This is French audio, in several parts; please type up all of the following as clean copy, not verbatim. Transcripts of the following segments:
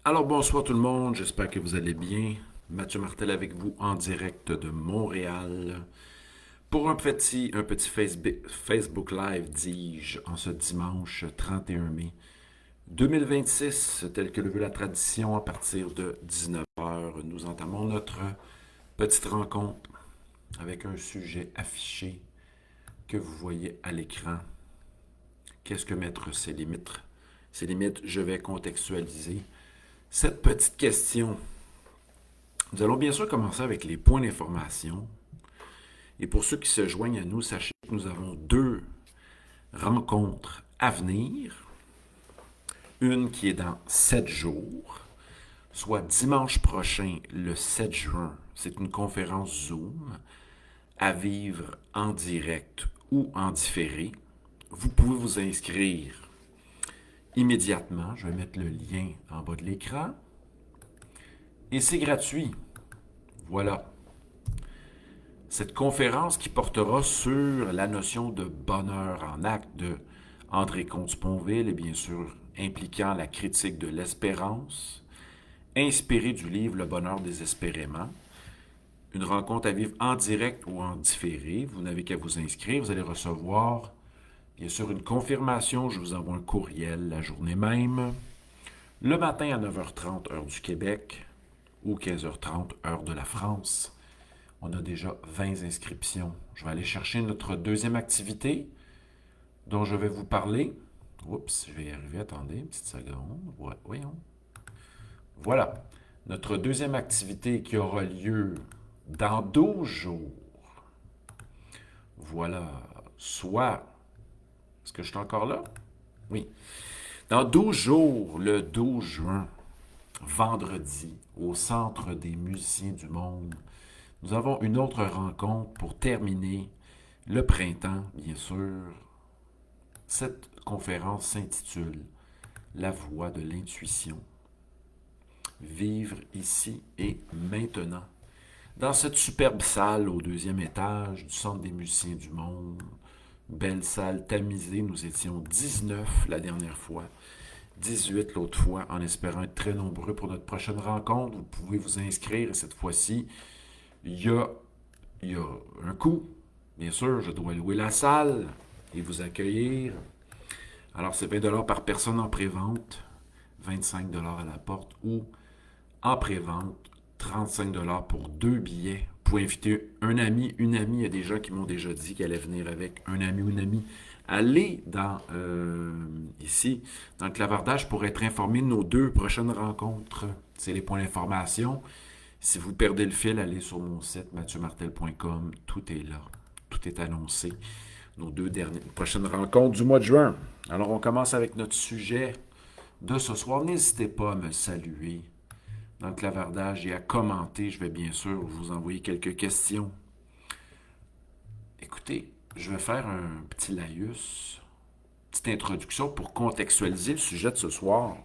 Alors bonsoir tout le monde, j'espère que vous allez bien. Mathieu Martel avec vous en direct de Montréal pour un petit Facebook Live, dis-je, en ce dimanche 31 mai 2026, tel que le veut la tradition, à partir de 19 heures, nous entamons notre petite rencontre avec un sujet affiché que vous voyez à l'écran. Qu'est-ce que mettre ses limites? Ses limites, je vais contextualiser cette petite question. Nous allons bien sûr commencer avec les points d'information. Et pour ceux qui se joignent à nous, sachez que nous avons deux rencontres à venir. Une qui est dans 7 jours, soit dimanche prochain, le 7 juin. C'est une conférence Zoom à vivre en direct ou en différé. Vous pouvez vous inscrire immédiatement. Je vais mettre le lien en bas de l'écran. Et c'est gratuit. Voilà. Cette conférence qui portera sur la notion de bonheur en acte de André Comte-Sponville et bien sûr impliquant la critique de l'espérance, inspirée du livre Le bonheur désespérément. Une rencontre à vivre en direct ou en différé. Vous n'avez qu'à vous inscrire. Vous allez recevoir bien sûr une confirmation. Je vous envoie un courriel la journée même. Le matin à 9h30 heure du Québec ou 15h30 heure de la France. On a déjà 20 inscriptions. Je vais aller chercher notre deuxième activité dont je vais vous parler. Oups, je vais y arriver. Attendez une petite seconde. Ouais, voyons. Voilà. Notre deuxième activité qui aura lieu dans 12 jours. Voilà. Soit. Est-ce que je suis encore là? Oui. Dans 12 jours, le 12 juin, vendredi, au Centre des musiciens du monde, nous avons une autre rencontre pour terminer le printemps, bien sûr. Cette conférence s'intitule La voie de l'intuition. Vivre ici et maintenant. Dans cette superbe salle au deuxième étage du Centre des musiciens du monde, belle salle tamisée, nous étions 19 la dernière fois, 18 l'autre fois, en espérant être très nombreux pour notre prochaine rencontre. Vous pouvez vous inscrire et cette fois-ci, il y a, il y a un coût. Bien sûr, je dois louer la salle et vous accueillir. Alors, c'est 20 $ par personne en pré-vente, 25 $ à la porte ou en pré-vente, 35 $ pour deux billets. Vous pouvez inviter un ami, une amie. Il y a des gens qui m'ont déjà dit qu'ils allaient venir avec un ami ou une amie. Allez ici, dans le clavardage, pour être informé de nos deux prochaines rencontres. C'est les points d'information. Si vous perdez le fil, allez sur mon site mathieumartel.com. Tout est là. Tout est annoncé. Nos deux prochaines rencontres du mois de juin. Alors, on commence avec notre sujet de ce soir. N'hésitez pas à me saluer dans le clavardage et à commenter. Je vais bien sûr vous envoyer quelques questions. Écoutez, je vais faire un petit laïus, petite introduction pour contextualiser le sujet de ce soir.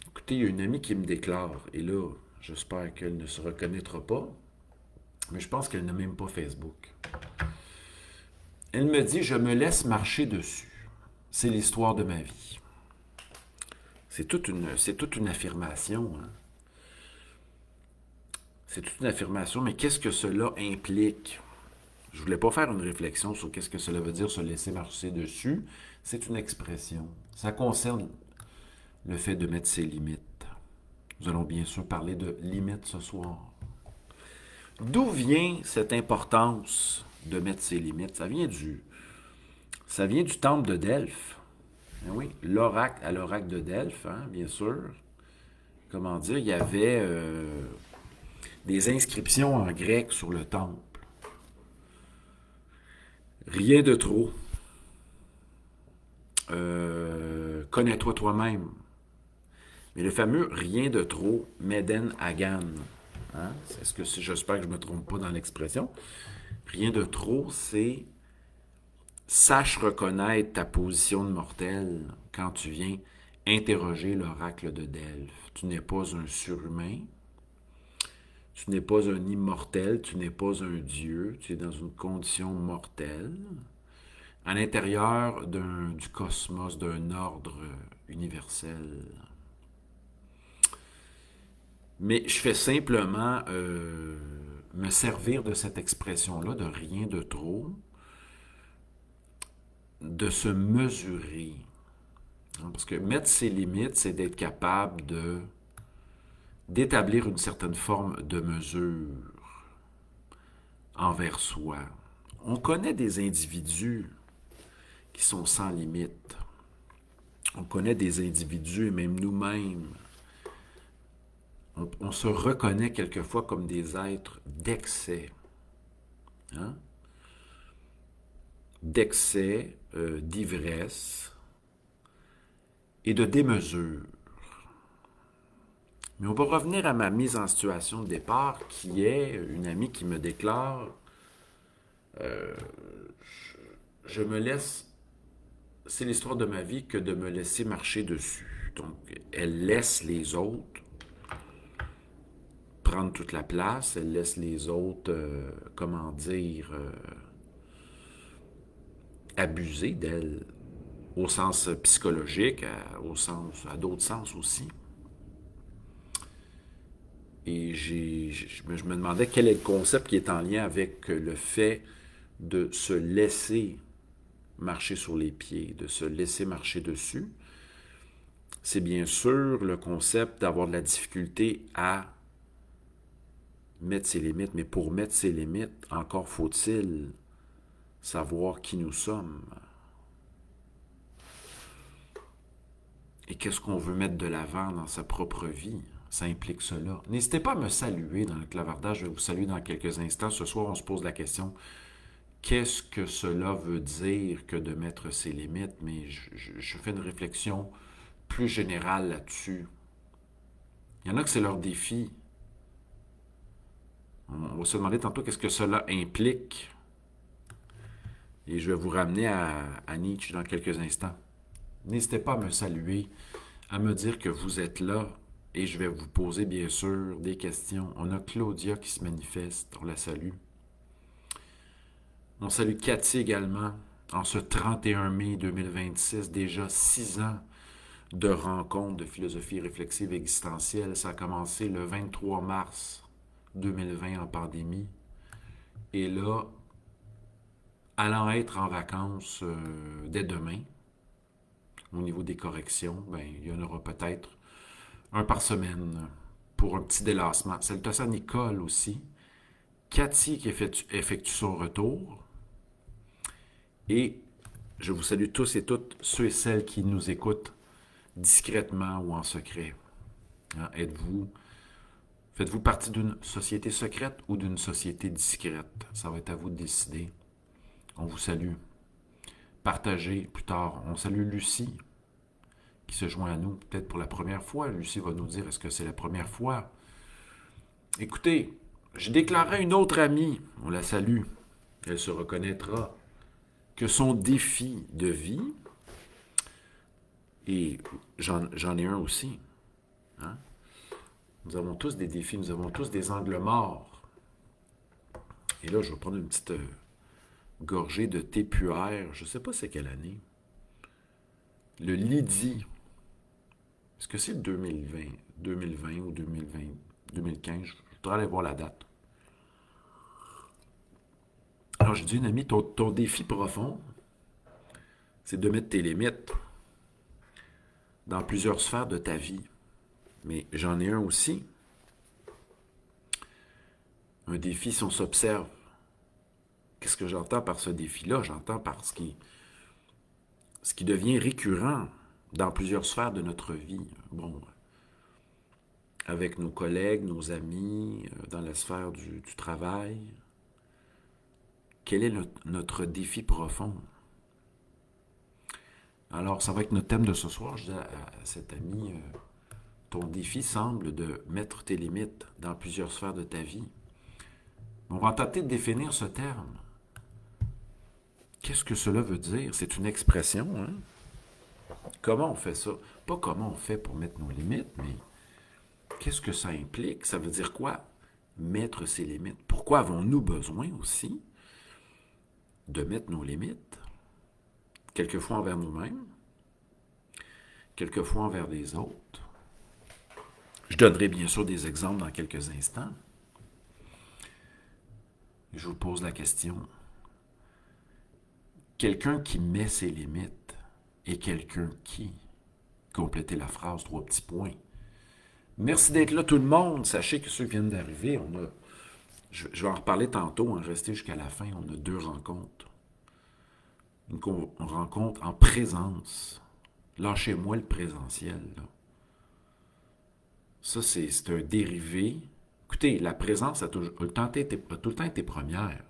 Écoutez, il y a une amie qui me déclare, et là, j'espère qu'elle ne se reconnaîtra pas, mais je pense qu'elle n'a même pas Facebook. Elle me dit, je me laisse marcher dessus. C'est l'histoire de ma vie. C'est toute une affirmation. Hein? C'est toute une affirmation, mais qu'est-ce que cela implique? Je voulais pas faire une réflexion sur qu'est-ce que cela veut dire se laisser marcher dessus. C'est une expression. Ça concerne le fait de mettre ses limites. Nous allons bien sûr parler de limites ce soir. D'où vient cette importance de mettre ses limites? Ça vient du temple de Delphes. Ben oui, à l'oracle de Delphes, hein, bien sûr. Comment dire, il y avait des inscriptions en grec sur le temple. Rien de trop. Connais-toi toi-même. Mais le fameux rien de trop, Meden Hagan. Hein? J'espère que je ne me trompe pas dans l'expression. Rien de trop, c'est sache reconnaître ta position de mortel quand tu viens interroger l'oracle de Delphes. Tu n'es pas un surhumain, tu n'es pas un immortel, tu n'es pas un dieu, tu es dans une condition mortelle, à l'intérieur du cosmos, d'un ordre universel. Mais je fais simplement me servir de cette expression-là, de rien de trop, de se mesurer. Parce que mettre ses limites, c'est d'être capable d'établir une certaine forme de mesure envers soi. On connaît des individus qui sont sans limite. On connaît des individus, et même nous-mêmes, on se reconnaît quelquefois comme des êtres d'excès. Hein? D'excès, d'ivresse et de démesure. Mais on va revenir à ma mise en situation de départ, qui est une amie qui me déclare je me laisse, c'est l'histoire de ma vie que de me laisser marcher dessus. Donc, elle laisse les autres prendre toute la place, elle laisse les autres, abuser d'elle, au sens psychologique, à d'autres sens aussi. Et je me demandais quel est le concept qui est en lien avec le fait de se laisser marcher sur les pieds, de se laisser marcher dessus. C'est bien sûr le concept d'avoir de la difficulté à mettre ses limites, mais pour mettre ses limites, encore faut-il savoir qui nous sommes. Et qu'est-ce qu'on veut mettre de l'avant dans sa propre vie. Ça implique cela. N'hésitez pas à me saluer dans le clavardage. Je vais vous saluer dans quelques instants. Ce soir, on se pose la question, qu'est-ce que cela veut dire que de mettre ses limites? Mais je fais une réflexion plus générale là-dessus. Il y en a que c'est leur défi. On va se demander tantôt qu'est-ce que cela implique. Et je vais vous ramener à Nietzsche dans quelques instants. N'hésitez pas à me saluer, à me dire que vous êtes là, et je vais vous poser bien sûr des questions. On a Claudia qui se manifeste, on la salue. On salue Cathy également, en ce 31 mai 2026, déjà 6 ans de rencontres de philosophie réflexive existentielle. Ça a commencé le 23 mars 2020 en pandémie. Et là, allant être en vacances dès demain, au niveau des corrections, ben, il y en aura peut-être un par semaine pour un petit délassement. Salutations à Nicole aussi. Cathy qui effectue son retour. Et je vous salue tous et toutes, ceux et celles qui nous écoutent discrètement ou en secret. Hein, faites-vous partie d'une société secrète ou d'une société discrète? Ça va être à vous de décider. On vous salue. Partagez plus tard. On salue Lucie qui se joint à nous peut-être pour la première fois. Lucie va nous dire est-ce que c'est la première fois? Écoutez, je déclarerai une autre amie, on la salue, elle se reconnaîtra, que son défi de vie, et j'en ai un aussi, hein? Nous avons tous des défis, nous avons tous des angles morts. Et là, je vais prendre une petite gorgée de thé puère, je ne sais pas c'est quelle année. Le Lydie. Est-ce que c'est le 2020 ou 2015? Je voudrais aller voir la date. Alors, je dis une amie, ton défi profond, c'est de mettre tes limites dans plusieurs sphères de ta vie. Mais j'en ai un aussi. Un défi si on s'observe. Qu'est-ce que j'entends par ce défi-là? J'entends par ce qui devient récurrent dans plusieurs sphères de notre vie. Bon, avec nos collègues, nos amis, dans la sphère du travail. Quel est notre défi profond? Alors, ça va être notre thème de ce soir. Je dis à cet ami, ton défi semble de mettre tes limites dans plusieurs sphères de ta vie. On va tenter de définir ce terme. Qu'est-ce que cela veut dire? C'est une expression, hein? Comment on fait ça? Pas comment on fait pour mettre nos limites, mais qu'est-ce que ça implique? Ça veut dire quoi? Mettre ses limites. Pourquoi avons-nous besoin aussi de mettre nos limites? Quelquefois envers nous-mêmes, quelquefois envers les autres. Je donnerai bien sûr des exemples dans quelques instants. Je vous pose la question. Quelqu'un qui met ses limites et quelqu'un qui... Complétez la phrase, 3 petits points. Merci d'être là tout le monde. Sachez que ceux qui viennent d'arriver, je vais en reparler tantôt, restez jusqu'à la fin. On a 2 rencontres. Une rencontre en présence. Lâchez-moi le présentiel. Là. Ça, c'est un dérivé. Écoutez, la présence a tout le temps été première.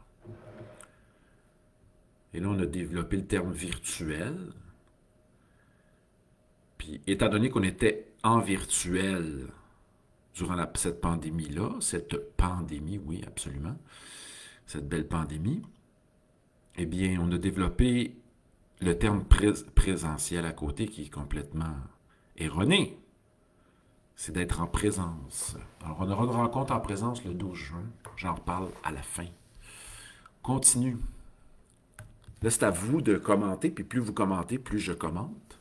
Et là, on a développé le terme virtuel. Puis, étant donné qu'on était en virtuel durant cette pandémie-là, oui, absolument, cette belle pandémie, eh bien, on a développé le terme présentiel à côté qui est complètement erroné. C'est d'être en présence. Alors, on aura une rencontre en présence le 12 juin. J'en reparle à la fin. Continue. Là, c'est à vous de commenter, puis plus vous commentez, plus je commente.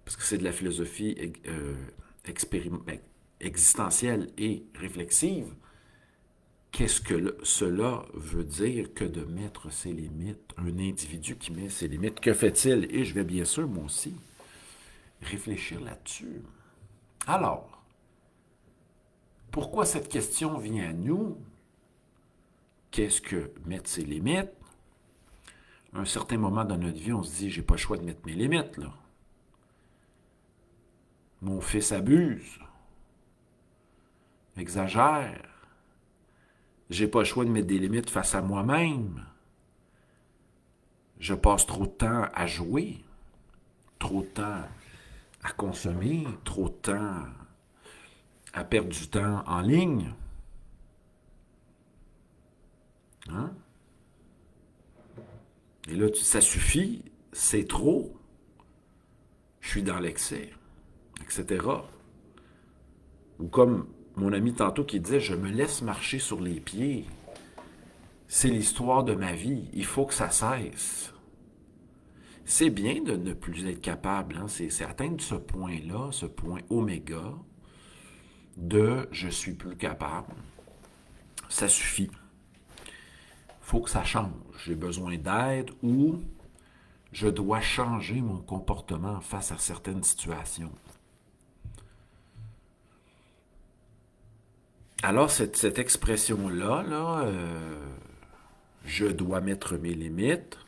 Parce que c'est de la philosophie existentielle et réflexive. Qu'est-ce que cela veut dire que de mettre ses limites? Un individu qui met ses limites, que fait-il? Et je vais bien sûr, moi aussi, réfléchir là-dessus. Alors, pourquoi cette question vient à nous? Qu'est-ce que mettre ses limites? À un certain moment dans notre vie, on se dit, j'ai pas le choix de mettre mes limites, là. Mon fils abuse, exagère. J'ai pas le choix de mettre des limites face à moi-même. Je passe trop de temps à jouer, trop de temps à consommer, trop de temps à perdre du temps en ligne. Hein? Et là, ça suffit, c'est trop. Je suis dans l'excès, etc. Ou comme mon ami tantôt qui disait, je me laisse marcher sur les pieds. C'est l'histoire de ma vie. Il faut que ça cesse. C'est bien de ne plus être capable. Hein? C'est atteindre ce point-là, ce point oméga de je suis plus capable. Ça suffit. Il faut que ça change. J'ai besoin d'aide ou je dois changer mon comportement face à certaines situations. Alors, cette expression-là, je dois mettre mes limites,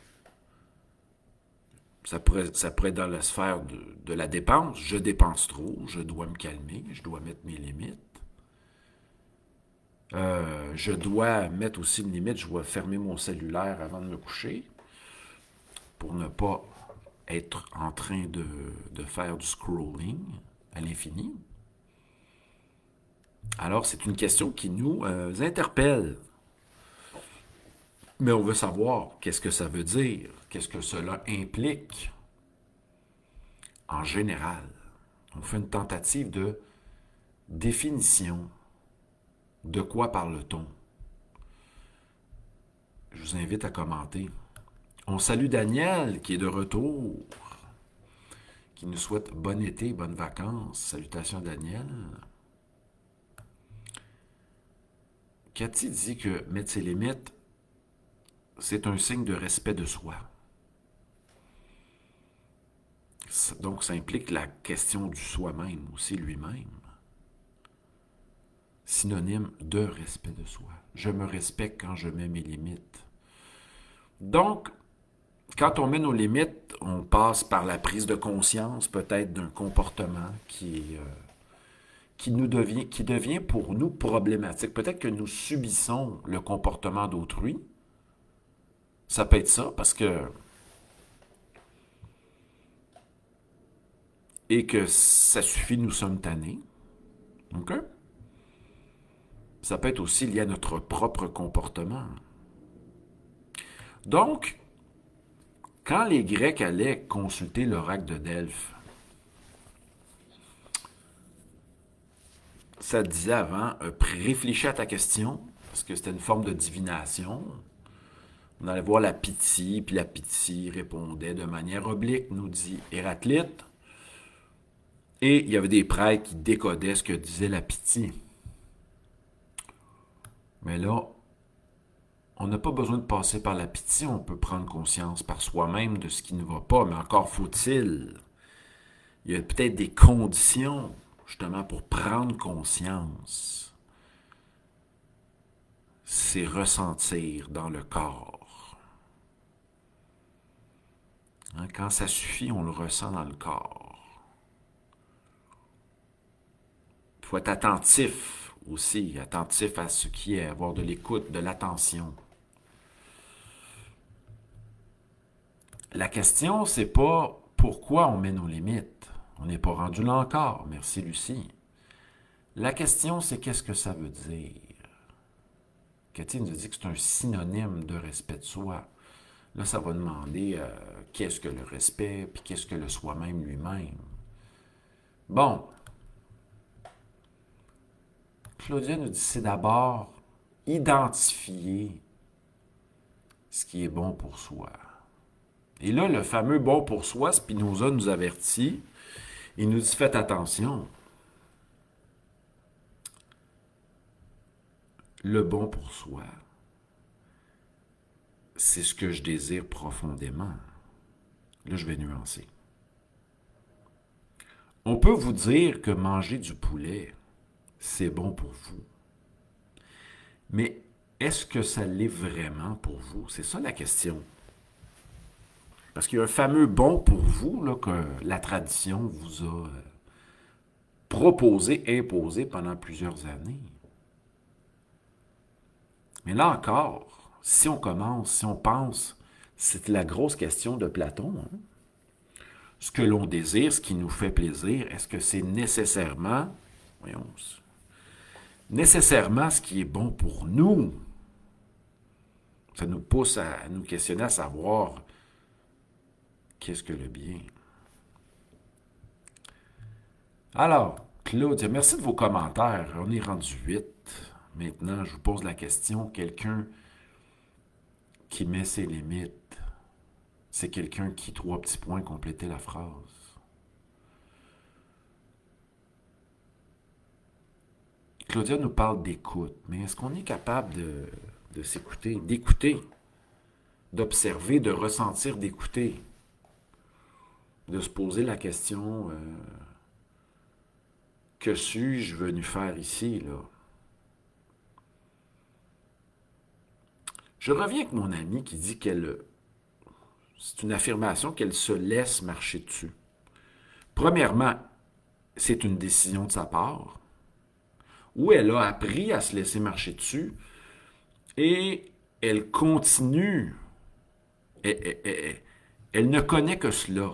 ça pourrait être dans la sphère de la dépense. Je dépense trop, je dois me calmer, je dois mettre mes limites. Je dois mettre aussi une limite, je dois fermer mon cellulaire avant de me coucher pour ne pas être en train de faire du scrolling à l'infini. Alors, c'est une question qui nous interpelle. Mais on veut savoir qu'est-ce que ça veut dire, qu'est-ce que cela implique. En général, on fait une tentative de définition. De quoi parle-t-on? Je vous invite à commenter. On salue Daniel qui est de retour, qui nous souhaite bon été, bonnes vacances. Salutations Daniel. Cathy dit que mettre ses limites, c'est un signe de respect de soi. Donc, ça implique la question du soi-même aussi, lui-même. Synonyme de respect de soi. Je me respecte quand je mets mes limites. Donc, quand on met nos limites, on passe par la prise de conscience peut-être d'un comportement qui devient pour nous problématique. Peut-être que nous subissons le comportement d'autrui. Ça peut être ça, parce que... Et que ça suffit, nous sommes tannés. OK? Ça peut être aussi lié à notre propre comportement. Donc, quand les Grecs allaient consulter l'oracle de Delphes, ça disait avant, réfléchis à ta question, parce que c'était une forme de divination. On allait voir la Pythie, puis la Pythie répondait de manière oblique, nous dit Héraclite. Et il y avait des prêtres qui décodaient ce que disait la pitié. Mais là, on n'a pas besoin de passer par la pitié, on peut prendre conscience par soi-même de ce qui ne va pas, mais encore faut-il. Il y a peut-être des conditions, justement, pour prendre conscience. C'est ressentir dans le corps. Hein, quand ça suffit, on le ressent dans le corps. Il faut être attentif aussi, attentif à ce qui est, avoir de l'écoute, de l'attention. La question, c'est pas pourquoi on met nos limites. On n'est pas rendu là encore. Merci, Lucie. La question, c'est qu'est-ce que ça veut dire? Cathy nous a dit que c'est un synonyme de respect de soi. Là, ça va demander qu'est-ce que le respect, puis qu'est-ce que le soi-même lui-même. Bon. Claudia nous dit c'est d'abord identifier ce qui est bon pour soi. Et là, le fameux bon pour soi, Spinoza nous avertit. Il nous dit faites attention. Le bon pour soi, c'est ce que je désire profondément. Là, je vais nuancer. On peut vous dire que manger du poulet, c'est bon pour vous. Mais est-ce que ça l'est vraiment pour vous? C'est ça la question. Parce qu'il y a un fameux bon pour vous là, que la tradition vous a proposé, imposé pendant plusieurs années. Mais là encore, si on commence, si on pense, c'est la grosse question de Platon. Hein? Ce que l'on désire, ce qui nous fait plaisir, est-ce que c'est nécessairement, voyons, nécessairement ce qui est bon pour nous? Ça nous pousse à nous questionner, à savoir qu'est-ce que le bien. Alors, Claude, merci de vos commentaires. On est rendu 8. Maintenant, je vous pose la question, quelqu'un qui met ses limites, c'est quelqu'un qui, 3 petits points, complétait la phrase. Claudia nous parle d'écoute, mais est-ce qu'on est capable de s'écouter, d'écouter, d'observer, de ressentir, d'écouter, de se poser la question que suis-je venu faire ici, là? Je reviens avec mon amie qui dit qu'elle, c'est une affirmation qu'elle se laisse marcher dessus. Premièrement, c'est une décision de sa part, où elle a appris à se laisser marcher dessus et elle continue. Elle ne connaît que cela.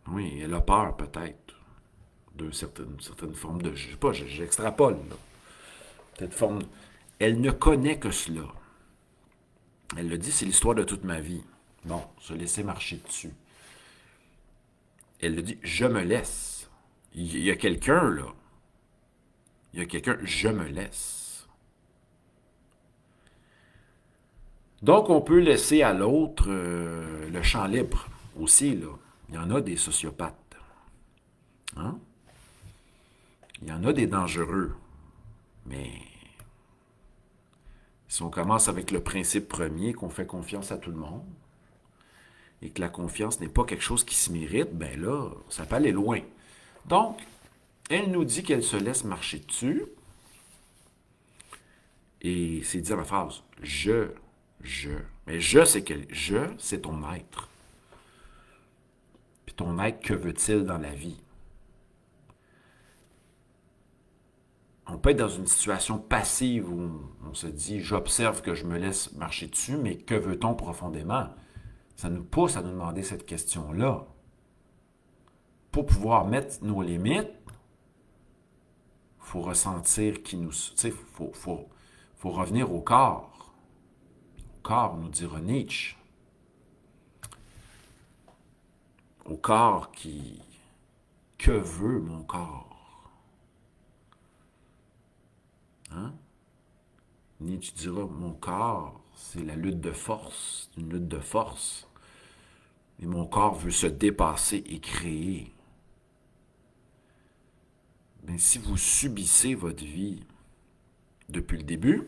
Oui, elle a peur peut-être de certaines formes de... Je sais pas, j'extrapole. Là. Cette forme... Elle ne connaît que cela. Elle le dit, c'est l'histoire de toute ma vie. Bon, se laisser marcher dessus. Elle le dit, je me laisse. Il y a quelqu'un, là. Il y a quelqu'un, je me laisse. Donc, on peut laisser à l'autre le champ libre aussi, là. Il y en a des sociopathes. Hein? Il y en a des dangereux. Mais si on commence avec le principe premier, qu'on fait confiance à tout le monde, et que la confiance n'est pas quelque chose qui se mérite, ben là, ça peut aller loin. Donc, elle nous dit qu'elle se laisse marcher dessus, et c'est dire la phrase « je ». Mais je, c'est ton être. Puis ton être, que veut-il dans la vie? On peut être dans une situation passive où on se dit « j'observe que je me laisse marcher dessus, mais que veut-on profondément? » Ça nous pousse à nous demander cette question-là. Pour pouvoir mettre nos limites, il faut ressentir qui nous... Tu sais, faut revenir au corps. Au corps, nous dira Nietzsche. Au corps qui... Que veut mon corps? Hein? Nietzsche dira, mon corps, c'est la lutte de force. C'est une lutte de force. Et mon corps veut se dépasser et créer. Mais si vous subissez votre vie depuis le début,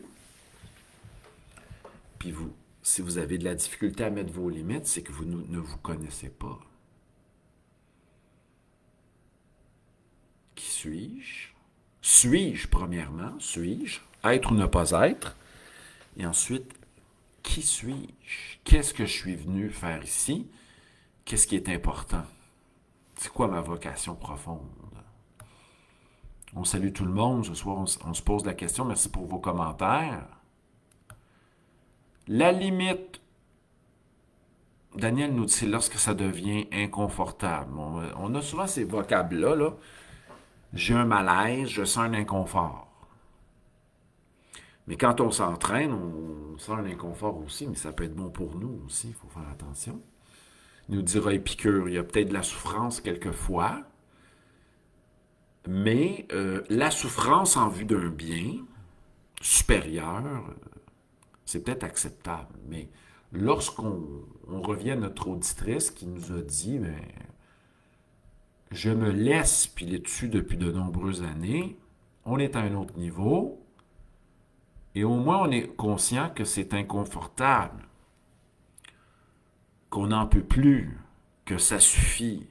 puis si vous avez de la difficulté à mettre vos limites, c'est que vous ne vous connaissez pas. Qui suis-je? Suis-je, premièrement? Suis-je? Être ou ne pas être? Et ensuite, qui suis-je? Qu'est-ce que je suis venu faire ici? Qu'est-ce qui est important? C'est quoi ma vocation profonde? On salue tout le monde. Ce soir, on se pose la question. Merci pour vos commentaires. La limite, Daniel nous dit, c'est lorsque ça devient inconfortable. On a souvent ces vocables-là. Là. J'ai un malaise, je sens un inconfort. Mais quand on s'entraîne, on sent un inconfort aussi, mais ça peut être bon pour nous aussi, il faut faire attention. Il nous dira Épicure, il y a peut-être de la souffrance quelquefois, mais la souffrance en vue d'un bien supérieur, c'est peut-être acceptable. Mais lorsqu'on revient à notre auditrice qui nous a dit, ben, je me laisse piler dessus depuis de nombreuses années, on est à un autre niveau, et au moins on est conscient que c'est inconfortable, qu'on n'en peut plus, que ça suffit.